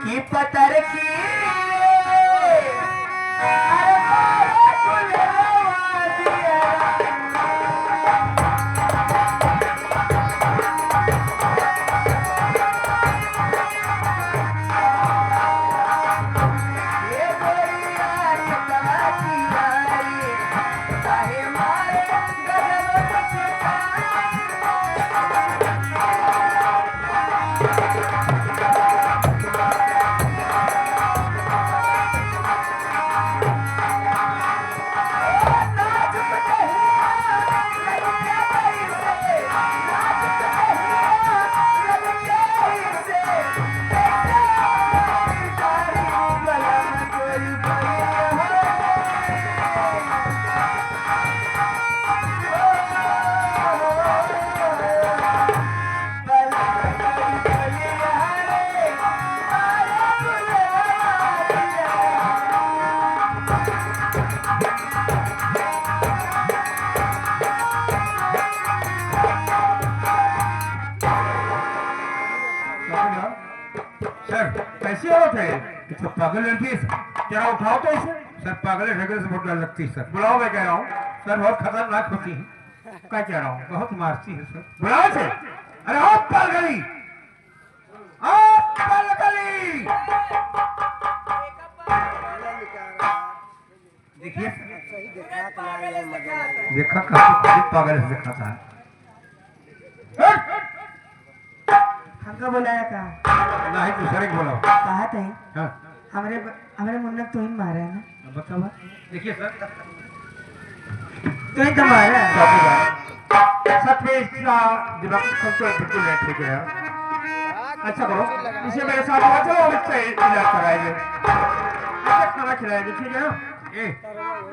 की पतर की कैसी औरत है? तो पागल लड़की है तेरा, उठाओ तो इसे। सर पागल ढगल से बहुत डर लगती है सर। बुलाओ, मैं कह रहा हूँ सर, बहुत खतरनाक होती है। क्या कह रहा हूँ, बहुत मारती है सर। बुलाओ से। अरे आओ पागली, आओ पागली। देखिए देखा काफी पागल से देखा था। हमका बुलाया का नहीं दूसरे को बोलो। कहा थे हाँ हमारे मुन्ना तो ही मारा है ना। बताओ। देखिए सर, तो ही तो मारा है। सच में इसका दिमाग सबको बिल्कुल नहीं ठीक है। अच्छा करो, इसे मेरे साथ आ जाओ, इससे इलाज कराएंगे। अच्छा खाना खिलाएंगे, ठीक है ना?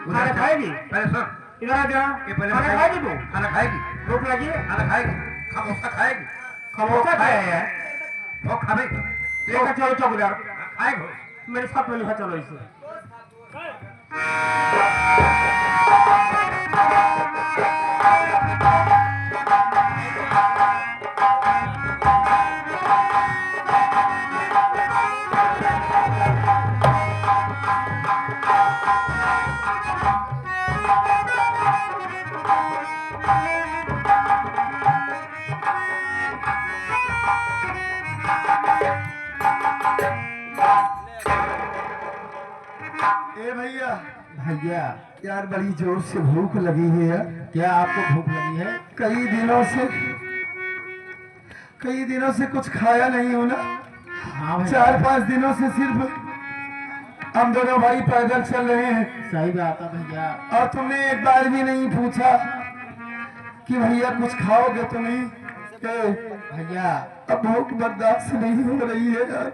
खाना खाएगी पहले सर, इधर आ जा। खाना खाएगी तू? खाना खाएगी, भूख लगी है? खाना खाएगी, खामोशा खाएगी। खामोशा खाया है वो खाएगी। लेकर चलो चौकीदार, खाएगा मेरे साथ में। लिखा चलो इसे। भैया भैया यार बड़ी जोर से भूख लगी है। क्या आपको भूख लगी है? कई दिनों से कुछ खाया नहीं हो ना। हाँ 4-5 दिनों से सिर्फ हम दोनों भाई पैदल चल रहे हैं। सही बात है भैया। और तुमने एक बार भी नहीं पूछा कि भैया कुछ खाओगे तो नहीं? भैया अब भूख बर्दाश्त नहीं हो रही है यार।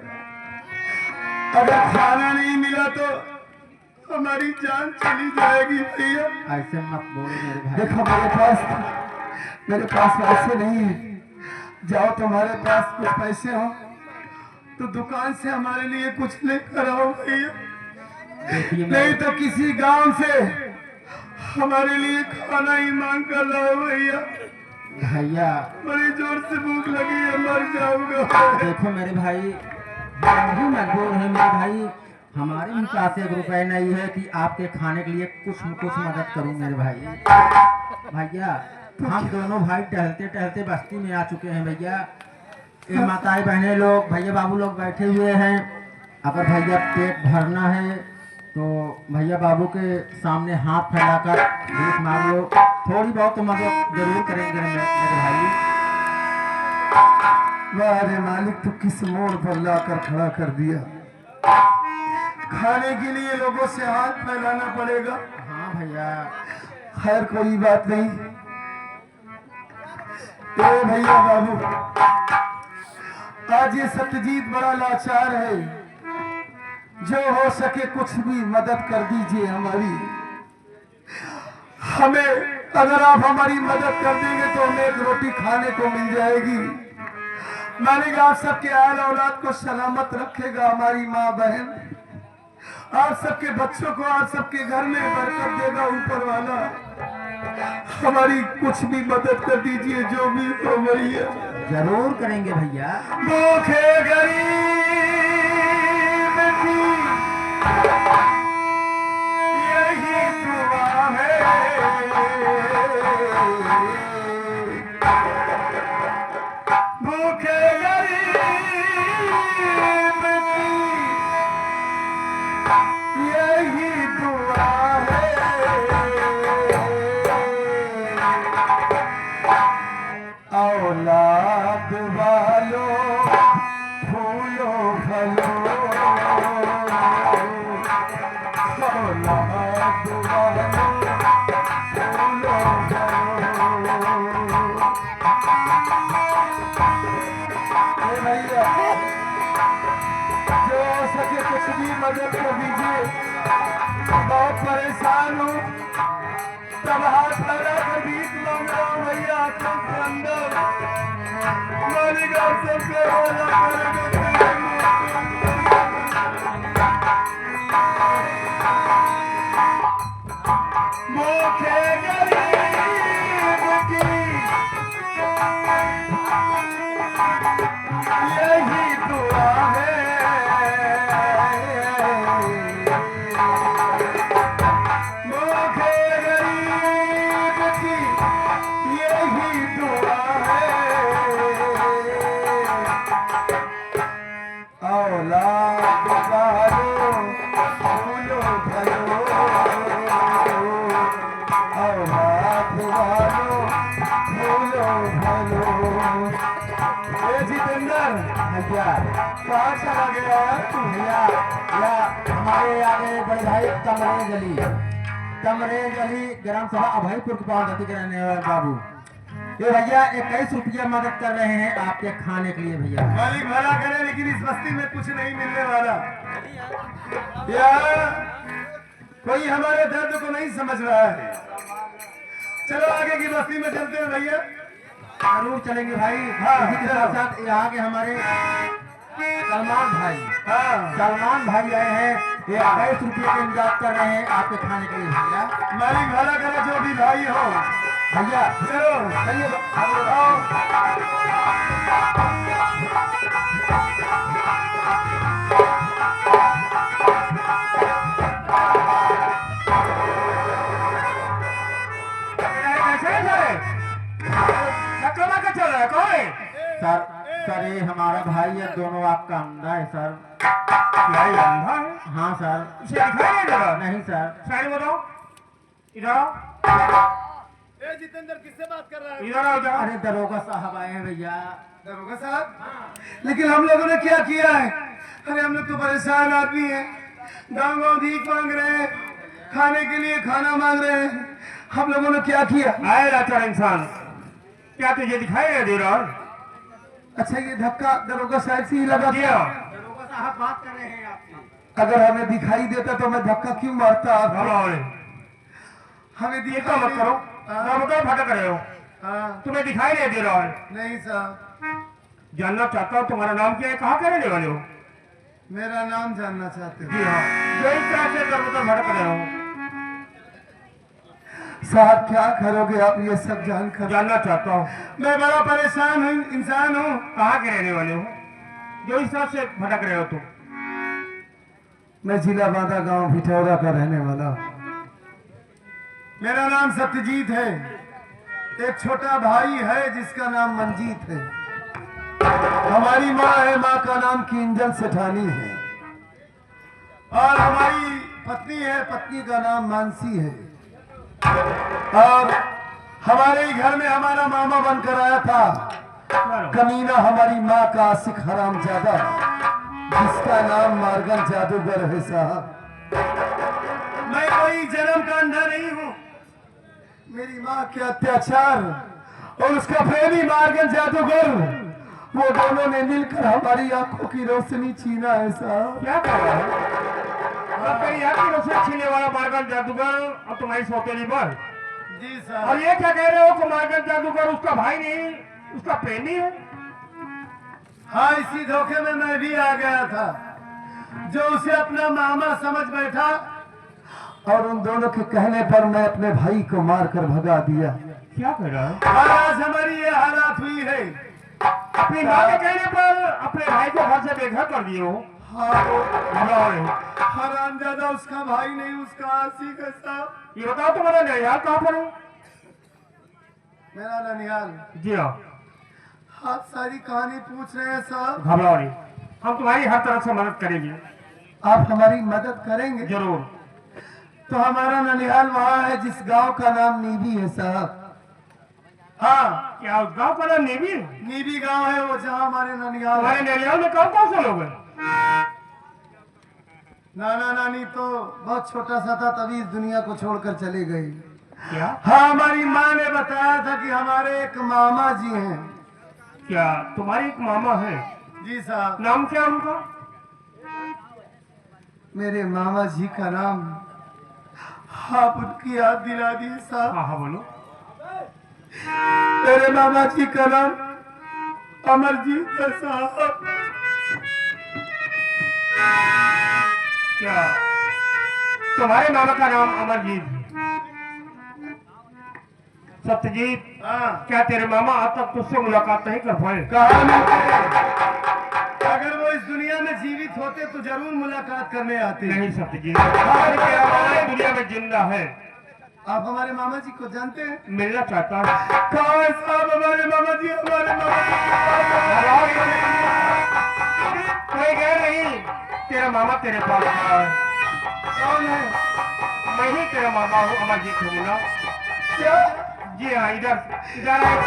अगर खाना नहीं मिला तो हमारी जान चली जाएगी भैया। ऐसे मत बोलो मेरे भाई। देखो मेरे पास पैसे नहीं है। जाओ तुम्हारे पास कुछ पैसे हो तो दुकान से हमारे लिए कुछ लेकर आओ भैया। नहीं तो किसी गांव से हमारे लिए खाना ही मांग कर लाओ भैया। भैया बड़ी जोर से भूख लगी है, मर जाऊंगा। देखो मेरे भाई, मजबूर है मेरे भाई। हमारे भी पास 1 रुपए नहीं है कि आपके खाने के लिए कुछ न कुछ मदद करूं मेरे भाई। भैया हम दोनों भाई टहलते टहलते बस्ती में आ चुके हैं भैया। ये माताएं बहनें लोग, भैया बाबू लोग बैठे हुए हैं। अगर भैया पेट भरना है तो भैया बाबू के सामने हाथ फैलाकर भीख मांग लो। थोड़ी बहुत तो मदद जरूर करेंगे मेरे भाई। वाह मालिक, तो किस मोड़ पर लाकर खड़ा कर दिया। खाने के लिए लोगों से हाथ फैलाना पड़ेगा। हाँ भैया, खैर कोई बात नहीं। ए भैया बाबू, आज ये सत्यजीत बड़ा लाचार है। जो हो सके कुछ भी मदद कर दीजिए हमारी। अगर आप हमारी मदद कर देंगे तो हमें 1 रोटी खाने को मिल जाएगी। मालिक आप सबके आल औलाद को सलामत रखेगा। हमारी माँ बहन, आप सबके बच्चों को, आप सबके घर में बरकत देगा ऊपर वाला। हमारी कुछ भी मदद कर दीजिए, जो भी हो भैया। जरूर करेंगे भैया। भूखे गरीब की यही दुआ है, भूखे गरीब की यही दुआ है, औलाद वालों फूलो फलो, औलाद वालों फूलो फलो। भैया जो हो सके कुछ भी मदद कर दीजिए, बहुत परेशान हूँ, तब हाथ लगा कर भीख मांग रहा हूँ भैया आंखों के अंदर। मालिक आप सबसे वाला करेंगे। भूखे गरीब की यही दुआ है, भूखे गरीब की यही दुआ है, औलाद वालों फूलो फलो, औलाद वालों फूलो फलो। जितेंद्र भैया कहाँ चला गया भैया? या हमारे आगे बड़े भाई तमरेज अली ग्राम सभा अभयपुर के पास जाति के रहने वाले बाबू, ये भैया 21 रुपया मदद कर रहे हैं आपके खाने के लिए भैया। मालिक भला करे, लेकिन इस बस्ती में कुछ नहीं मिलने वाला। यार कोई हमारे दर्द को नहीं समझ रहा है। चलो आगे की बस्ती में चलते हैं भैया। जरूर चलेंगे भाई। हाँ, इसी के साथ साथ यहाँ के हमारे सलमान भाई, सलमान भाई आए हैं, ये 21 रुपये के इंतजार कर रहे हैं आपके खाने के लिए भैया। मालिक भला करे जो भी भाई हो भैया। चलो चलिए सर ये हमारा भाई है, दोनों आपका अंधा है सर। क्या ये अंधा है? हाँ सर। इसे दिखाई नहीं दे रहा? नहीं सर। साइड बताओ, इधर आओ। जितेंद्र किससे बात कर रहा है? इधर आओ। अरे दरोगा साहब आए हैं भैया। दरोगा साहब? लेकिन हम लोगों ने क्या किया है? अरे हम लोग तो परेशान आदमी हैं, गाँव भीख मांग रहे हैं, खाने के लिए खाना मांग रहे हैं। हम लोगों ने क्या किया? आए लाचार इंसान, क्या तुझे दिखाई नहीं दे रहा? अच्छा ये धक्का दरोगा साहब से ही लगा दिया? दरोगा साहब बात कर रहे हैं आपसे। अगर हमें दिखाई देता तो मैं धक्का क्यों मारता? हमें दिखा मत करो, भटक रहे हो। तुम्हें दिखाई नहीं दे रहा है? नहीं साहब। जानना चाहता हूँ तुम्हारा नाम क्या है, कहाँ के रहने वाले हो? मेरा नाम जानना चाहते हो? जी हाँ। जो इस तरह से भटक रहे हो साहब, क्या करोगे आप ये सब जानकर? जानना चाहता हूँ। मैं बड़ा परेशान हूँ, इंसान हूँ। कहाँ के रहने वाले हो जो इस तरह से भटक रहे हो तुम? मैं जिला बांदा गांव भिठौरा का रहने वाला हूँ। मेरा नाम सत्यजीत है। एक छोटा भाई है जिसका नाम मंजीत है। हमारी माँ है, माँ का नाम किंजल सेठानी है। और हमारी पत्नी है, पत्नी का नाम मानसी है। और हमारे ही घर में हमारा मामा बनकर आया था कमीना, हमारी माँ का आशिक हरामजादा, जिसका नाम मार्गन जादूगर है साहब। मैं कोई जन्म का अंधा नहीं हूँ। मेरी माँ के अत्याचार और उसका प्रेमी मार्गन जादूगर, वो दोनों ने मिलकर हमारी आंखों की रोशनी छीना है साहब। क्या कर रहा है? छीने वाला मार्गन जादूगर और तुम्हारी सौतेली बहन? जी सर। और ये क्या कह रहे हो कि मार्गन जादूगर उसका भाई नहीं, उसका प्रेमी है? हाँ, इसी धोखे में मैं भी आ गया था, जो उसे अपना मामा समझ बैठा, और उन दोनों के कहने पर मैं अपने भाई को मारकर भगा दिया। क्या कर रहा है? आज हमारी ये हालत हुई है। अपनी माँ के कहने पर अपने भाई को घर से बेघर कर दिए हो। हाँ वो घबराओ नहीं। हरामजादा उसका भाई नहीं, उसका आशिक है साहब। ये बताओ तुम्हारा ननिहाल कहाँ पर है? मेरा ननिहाल? जी हाँ। आप सारी कहानी पूछ रहे हैं साहब? घबराओ नहीं, हम तुम्हारी हर तरह से मदद करेंगे। आप हमारी मदद करेंगे? जरूर। तो हमारा ननिहाल वहाँ है जिस गांव का नाम नीबी है साहब। हाँ, क्या उस गाँव का नाम नीबी? नीबी गांव है वो, जहाँ हमारे ननिहाल हमारे है। ननिहाल में कौन कौन से लोग हैं? नाना नानी तो बहुत छोटा सा था, तभी इस दुनिया को छोड़कर चले गए। क्या? हाँ, हमारी माँ ने बताया था कि हमारे एक मामा जी हैं। क्या तुम्हारी एक मामा है? जी साहब। नाम क्या उनका? मेरे मामा जी का नाम, आप उनकी याद दिला दिए साहब। हाँ हाँ बोलो। मेरे मामा जी का नाम अमरजीत है साहब। क्या तुम्हारे मामा का नाम अमरजीत? सत्यजीत, हाँ, क्या तेरे मामा आज तक तुझसे मुलाकात नहीं कर पाए? कहा नहीं। अगर वो इस दुनिया में जीवित होते तो जरूर मुलाकात करने आते। नहीं सत्यजीत, तेरा मामा इस दुनिया में जिंदा है। आप हमारे मामा जी को जानते हैं? मिलना चाहता है? कहाँ है साहब हमारे मामा जी? हमारे मामा जी कोई गैर नहीं, तेरा मामा तेरे पास खड़ा है। कौन है? मैं ही तेरा मामा हूँ, अमरजीत हूँ ना। क्या? जी हाँ, इधर इधर आज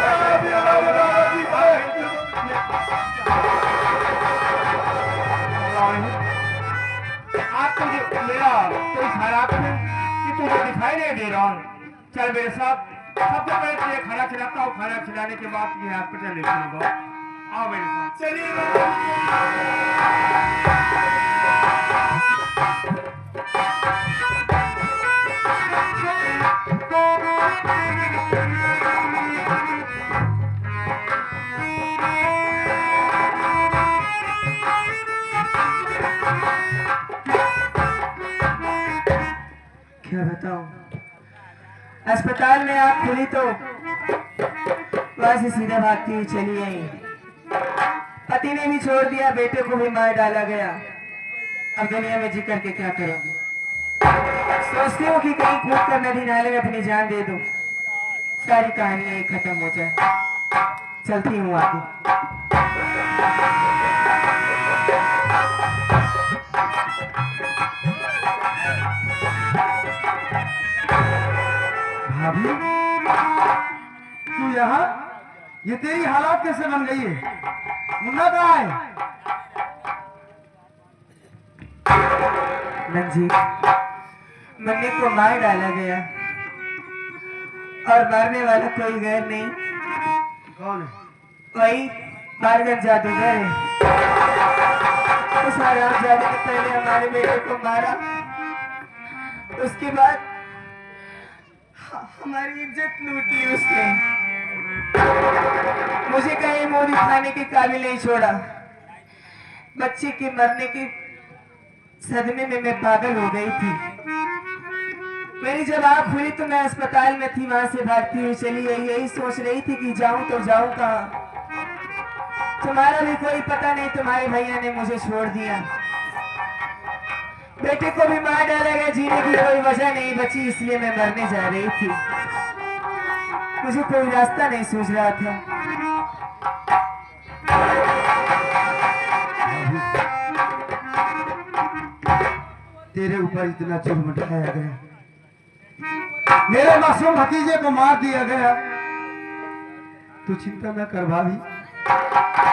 तुझे मेरा कोई हालात है कि तुझे दिखाई नहीं दे रहा है। चल मेरे साथ, सबसे पहले तुझे खाना खिलाता हूँ, खाना खिलाने के बाद तुझे हॉस्पिटल ले चलूंगा। आओ मेरे साथ। चलिए। क्या बताऊं, अस्पताल में आग खुली तो वहां से सीधा भागती हुई चली आई। पति ने भी छोड़ दिया, बेटे को भी मार डाला गया। अब दुनिया में जी करके क्या करूंगी? सोचती हूँ कि कहीं कूद कर नदी नाले में अपनी जान दे दूं, सारी कहानी यही खत्म हो जाए। चलती हूँ आगे। भाभी, तू यहाँ? ये तेरी हालात कैसे बन गई है? मुन्ना कहाँ है? मंजीत, मन्ने को मार डाला गया और मारने वाला कोई गैर नहीं, कौन है? वही मारगन जादूगर है। उस हराम जादू ने पहले हमारे बेटे को मारा, उसके बाद हमारी इज्जत लूटी उसने। मुझे कहीं मुंह दिखाने के काबिल नहीं छोड़ा। बच्चे के मरने के सदमे में मैं पागल हो गई थी। मेरी जब आँख खुली तो मैं अस्पताल में थी, वहां से भागती हुई चली आई। यही सोच रही थी कि जाऊं तो जाऊं कहाँ। तुम्हारा भी कोई पता नहीं, तुम्हारे भैया ने मुझे छोड़ दिया। बेटे को भी मार डाला गया, जीने की कोई वजह नहीं बची, इसलिए मैं मरने जा रही थी। मुझे कोई रास्ता नहीं सूझ रहा था। तेरे ऊपर इतना जुर्म ढाया गया, मेरे मासूम भतीजे को मार दिया गया। तू चिंता न कर भाभी,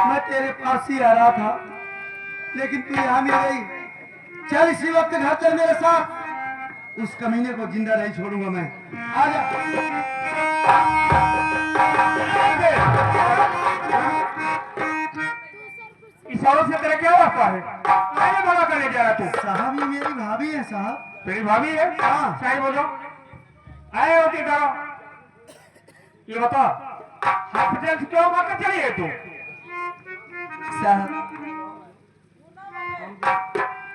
मैं तेरे पास ही आ रहा था, लेकिन तू यहाँ मिल गई। चल इसी वक्त घर चल मेरे साथ, उस कमीने को जिंदा नहीं छोड़ूंगा मैं। आजा। इशारों से तेरा क्या वास्ता है? मैंने मना करने जा रहा तू। साहब ये मेरी भाभी है साहब। तेरी भाभी है? हाँ। सही बोलो। आए होती करो। ये बता, हॉस्पिटल से क्यों भाग चली है तू? साहब,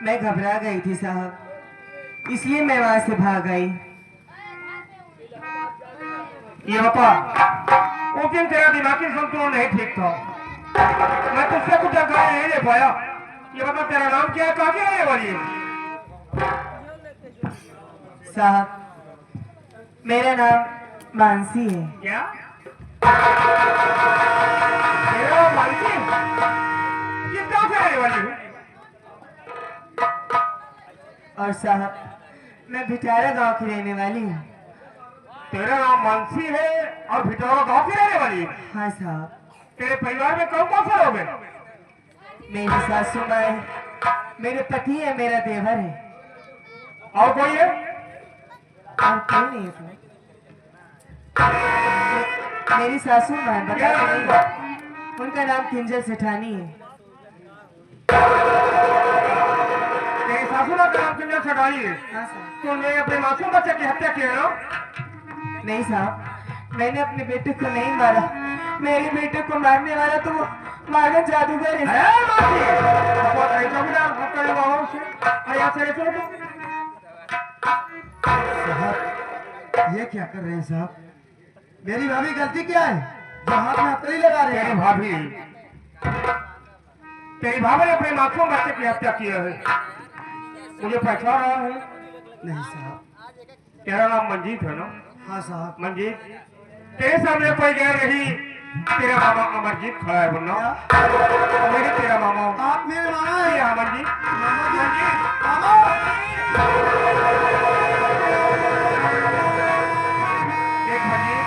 मैं घबरा गई थी साहब, इसलिए मैं वहां से भाग आई। ये बता, उस दिन तेरा दिमागी संतुलन नहीं ठीक था, मैं तुझसे कुछ जानकारी नहीं ले पाया। ये बता तेरा नाम क्या है, कहाँ की रहने वाली है? साहब मेरा नाम मानसी है। क्या तेरा नाम मानसी? किस गाँव से रहने वाली है? और साहब मैं भिटारा गांव की रहने वाली हूँ। तेरा नाम मानसी है और भिटौरा गाँव की रहने वाली है? हाँ साहब। तेरे परिवार में कौन कौन से लोग हैं? मेरी सासू माँ है, मेरे पति है, मेरा देवर है। और कोई है? और कोई नहीं है साहब। मेरी सासू माँ है, बता तो नहीं। उनका नाम किंजल सेठानी है। तेरी सासू का नाम किंजल सेठानी है? हाँ साहब। तूने अपने मासूम बच्चे की हत्या की है ना? नहीं साहब, मैंने अपने बेटे को नहीं मारा। मेरे बेटे को मारने वाला तो वो मागन जादूगर है। साहब ये क्या कर रहे हैं साहब? मेरी भाभी गलती क्या है जो हाथ में हथकड़ी लगा रहे तेरी हैं? भाभी ने अपने मासूम बच्चे की हत्या की है। मुझे पहचान रहा है? नहीं साहब। तेरा नाम मंजीत है ना? हाँ साहब। मंजीत, तेरे सामने कोई गैर नहीं। तेरा मामा अमरजीत खड़ा है वरना मेरे तेरा मामा। आप मेरे मामा हैं? हाँ मंजीत। मंजीत मामा। देख मंजीत,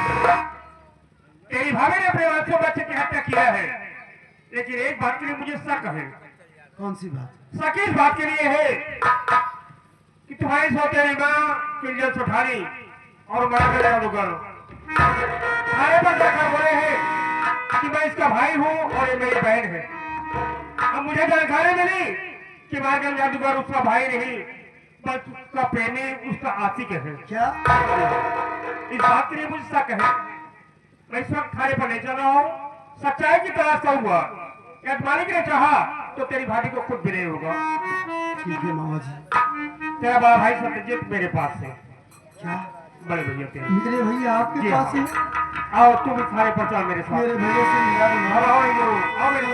तेरी भाभी ने अपने मासूम बच्चे की हत्या किया है, लेकिन एक बात के लिए मुझे शक है। कौन सी बात? शक इस बात के लिए है कि तुम्हारी सौतेली माँ किंजल सेठानी और मरकर जादूगर थाने पर जाकर बोले हैं कि मैं इसका भाई हूँ और ये मेरी बहन है। अब मुझे जानकारी मिली कि मरकर जादूगर उसका भाई नहीं बल्कि उसका प्रेमी, उसका आशिक है। क्या? इस बात के लिए मुझे शक है। मैं इस वक्त थाने पर ले चल रहा हूँ, सच्चाई की तलाश करूंगा। यदि मालिक ने चाहा तो तेरी भाभी को खुद भी नहीं होगा। ठीक है मामा जी। तेरा बड़ा भाई सत्यजीत मेरे पास है। क्या? बड़े भैया तेरे। मेरे भैया आपके जी पास है? आओ तुम इस थाने पर चल मेरे साथ। मेरे भैया से मिला दो। आओ आओ आओ मेरे